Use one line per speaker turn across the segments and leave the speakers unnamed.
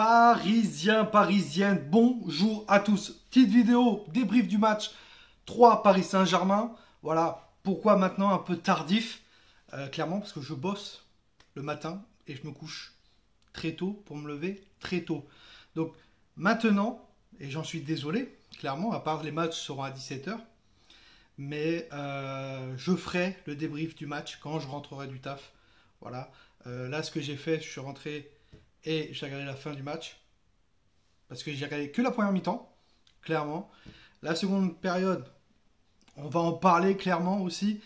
Parisiens, parisiennes, bonjour à tous. Petite vidéo, débrief du match 3 Paris Saint-Germain. Voilà, pourquoi maintenant un peu tardif. Clairement parce que je bosse le matin et je me couche très tôt pour me lever très tôt. Donc maintenant, et j'en suis désolé, clairement, à part les matchs seront à 17h, mais je ferai le débrief du match quand je rentrerai du taf. Voilà, là ce que j'ai fait, je suis rentré et j'ai regardé la fin du match parce que j'ai regardé que la première mi-temps, clairement. La seconde période, on va en parler clairement aussi,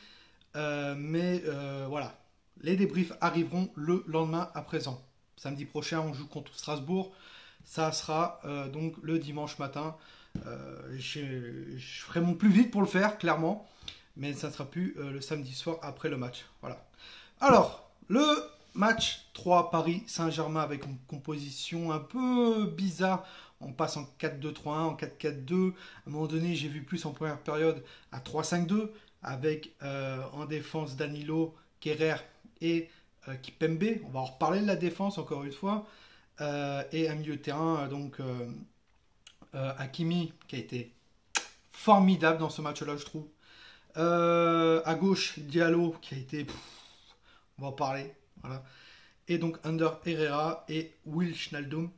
mais voilà, les débriefs arriveront le lendemain à présent. Samedi prochain, on joue contre Strasbourg. Ça sera donc le dimanche matin. Je ferai mon plus vite pour le faire, clairement. Mais ça ne sera plus le samedi soir après le match. Voilà. Alors, le match 3 Paris Saint-Germain avec une composition un peu bizarre. On passe en 4-2-3-1, en 4-4-2. À un moment donné, j'ai vu plus en première période à 3-5-2 avec en défense Danilo, Kerrer et Kipembe. On va en reparler de la défense encore une fois. Et un milieu de terrain, donc Hakimi, qui a été formidable dans ce match-là, je trouve. À gauche, Diallo, qui a été... on va en parler. Voilà. Et donc, Ander Herrera et Wijnaldum,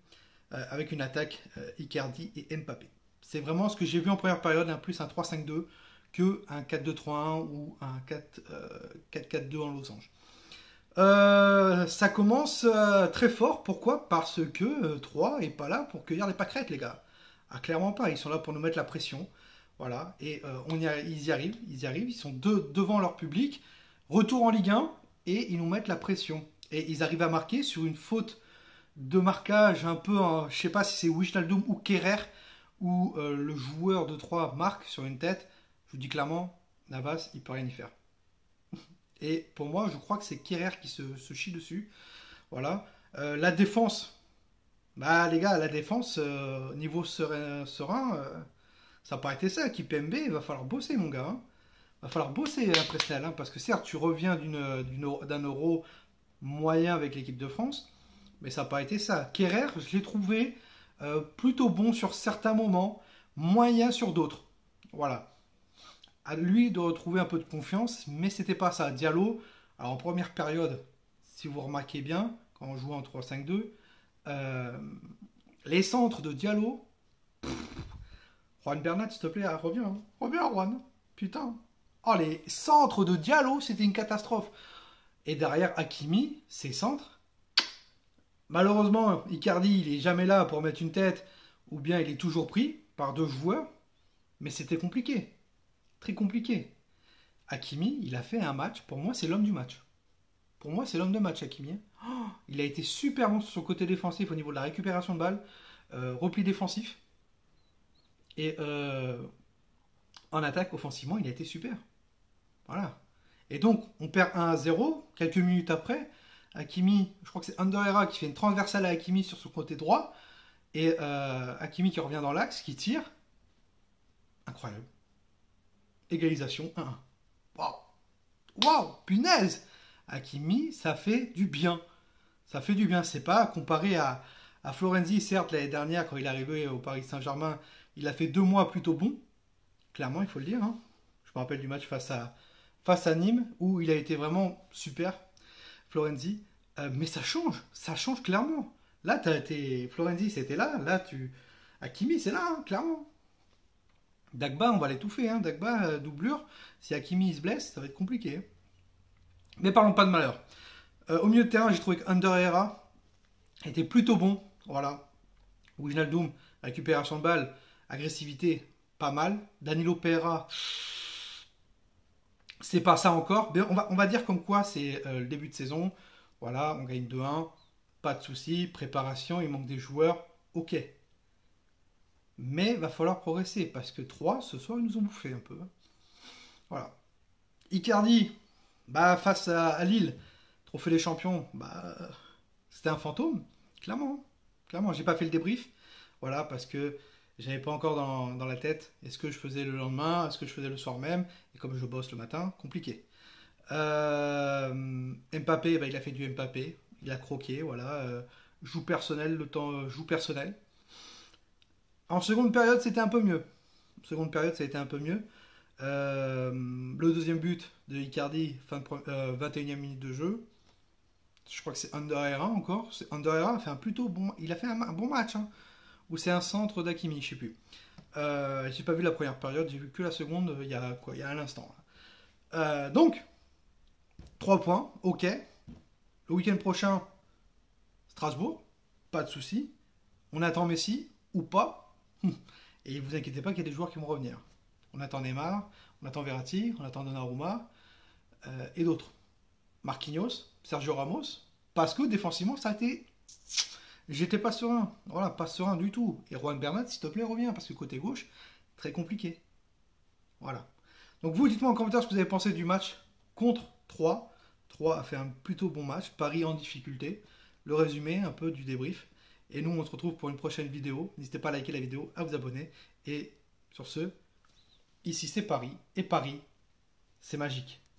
avec une attaque Icardi et Mbappé. C'est vraiment ce que j'ai vu en première période, un plus un 3-5-2 que un 4-2-3-1 ou un 4-4-2 en losange. Ça commence très fort. Pourquoi? Parce que 3 est pas là pour cueillir les pâquerettes, les gars. Ah, clairement pas. Ils sont là pour nous mettre la pression. Voilà. Et ils y arrivent. Ils sont devant leur public. Retour en Ligue 1 et ils nous mettent la pression. Et ils arrivent à marquer sur une faute de marquage un peu. Je sais pas si c'est Wijnaldum ou Kerrer où le joueur de 3 marque sur une tête. Je vous dis clairement, Navas, il peut rien y faire. Et pour moi, je crois que c'est Kerrer qui se chie dessus. Voilà. La défense. Bah les gars, la défense, niveau serein, ça n'a pas été ça. Kipembe, il va falloir bosser mon gars. Il va falloir bosser à Presnel. Parce que certes, tu reviens d'un euro moyen avec l'équipe de France. Mais ça n'a pas été ça. Kerrer, je l'ai trouvé plutôt bon sur certains moments. Moyen sur d'autres. Voilà. À lui de retrouver un peu de confiance, mais c'était pas ça. Diallo, alors en première période, si vous remarquez bien, quand on jouait en 3-5-2, les centres de Diallo, Juan Bernat, s'il te plaît, reviens, hein. Reviens Juan, putain. Oh, les centres de Diallo, c'était une catastrophe. Et derrière Hakimi, ses centres, malheureusement, Icardi, il est jamais là pour mettre une tête, ou bien il est toujours pris par 2 joueurs, mais c'était compliqué. Très compliqué. Hakimi, il a fait un match. Pour moi, c'est l'homme du match. Pour moi, c'est l'homme de match, Hakimi. Oh, il a été super bon sur son côté défensif au niveau de la récupération de balles, repli défensif. Et en attaque, offensivement, il a été super. Voilà. Et donc, on perd 1-0. Quelques minutes après, Hakimi, je crois que c'est Ander Herrera qui fait une transversale à Hakimi sur son côté droit. Et Hakimi qui revient dans l'axe, qui tire. Incroyable. Égalisation 1-1. Waouh! Waouh! Punaise! Hakimi, ça fait du bien. Ça fait du bien. C'est pas comparé à Florenzi, certes, l'année dernière, quand il est arrivé au Paris Saint-Germain, il a fait 2 mois plutôt bons. Clairement, il faut le dire. Hein. Je me rappelle du match face à Nîmes, où il a été vraiment super, Florenzi. Mais ça change clairement. Là, Florenzi, c'était là. Là, Hakimi, c'est là, hein, clairement. Dagba, on va l'étouffer. Hein. Dagba, doublure. Si Hakimi se blesse, ça va être compliqué. Mais parlons pas de malheur. Au milieu de terrain, j'ai trouvé qu'Ander Herrera était plutôt bon. Voilà. Wijnaldum, récupération de balle, agressivité, pas mal. Danilo Pereira, c'est pas ça encore. Mais on va dire comme quoi c'est le début de saison. Voilà, on gagne 2-1. Pas de soucis. Préparation, il manque des joueurs. Ok. Mais il va falloir progresser parce que 3, ce soir, ils nous ont bouffé un peu. Voilà. Icardi, bah, face à Lille, trophée des champions, bah, c'était un fantôme, clairement. Clairement, j'ai pas fait le débrief. Voilà, parce que j'avais pas encore dans la tête est-ce que je faisais le lendemain, est-ce que je faisais le soir même. Et comme je bosse le matin, compliqué. Mbappé, bah, il a fait du Mbappé. Il a croqué, voilà. joue personnel, le temps joue personnel. En seconde période, c'était un peu mieux. Seconde période, ça a été un peu mieux. Le deuxième but de Icardi, 21e minute de jeu. Je crois que c'est Ander Herrera encore. Ander Herrera a fait un plutôt bon. Il a fait un bon match. Hein, ou c'est un centre d'Hakimi, je sais plus. J'ai pas vu la première période, j'ai vu que la seconde il y a quoi, il y a un instant. Donc, 3 points, ok. Le week-end prochain, Strasbourg, pas de souci. On attend Messi ou pas. Et vous inquiétez pas qu'il y a des joueurs qui vont revenir. On attend Neymar, on attend Verratti, on attend Donnarumma et d'autres. Marquinhos, Sergio Ramos, parce que défensivement ça a été. J'étais pas serein, voilà, pas serein du tout. Et Juan Bernat, s'il te plaît, reviens, parce que côté gauche, très compliqué. Voilà. Donc vous, dites-moi en commentaire ce que vous avez pensé du match contre 3. 3 a fait un plutôt bon match, Paris en difficulté. Le résumé, un peu du débrief. Et nous, on se retrouve pour une prochaine vidéo. N'hésitez pas à liker la vidéo, à vous abonner. Et sur ce, ici c'est Paris. Et Paris, c'est magique.